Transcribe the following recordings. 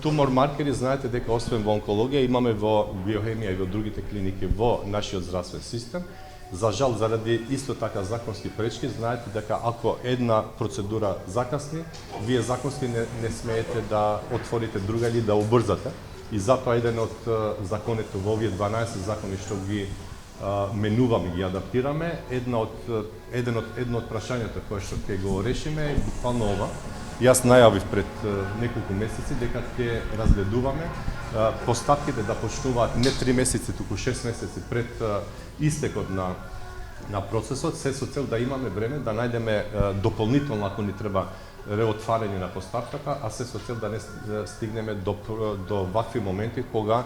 Тумор маркери, знаете дека освен во онкологија имаме во биохемија и во другите клиники во нашиот здравствен систем. За жал, заради исто така законски пречки, знаете дека ако една процедура закасни, вие законски не смеете да отворите друга или да убрзате. И затоа еден од законите во овие 12 закони што ги менуваме, ги адаптираме, едно од прашањата кое што ќе го решиме е буквално ова. Јас најавив пред неколку месеци дека ќе разгледуваме постапките да почнуваат не 3 месеци, туку 6 месеци пред истекот на процесот, се со цел да имаме време да најдеме дополнително ако ни треба реотварање на постапката, а се со цел да не стигнеме до вакви моменти кога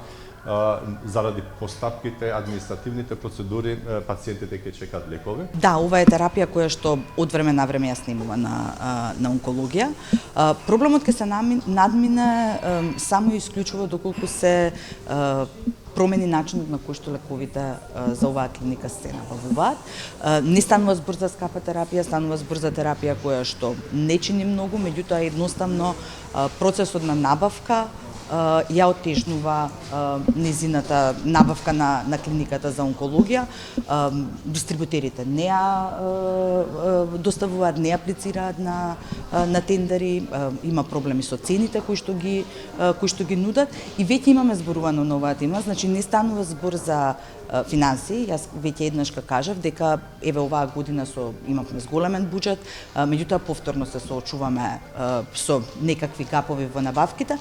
заради постапките, административните процедури, пациентите ќе чекаат лекови. Да, ова е терапија која што од време на време ја снимува на онкологија. Проблемот ќе се надмине само и исклучува доколку се промени начинот на кој што лековите за оваа клиника се набавуваат. Не станува збор за скапа терапија, станува збор за терапија која што не чини многу, меѓутоа едноставно процесот на набавка ја отежнува незината набавка на клиниката за онкологија. Дистрибутерите не ја доставуваат, не аплицираат на тендери, има проблеми со цените кои што ги нудат и веќе имаме зборувано на оваа тема, значи не станува збор за финансии. Јас веќе еднашка кажав дека еве оваа година имавме зголемен буџет, меѓутоа повторно се соочуваме со некакви гапови во набавките.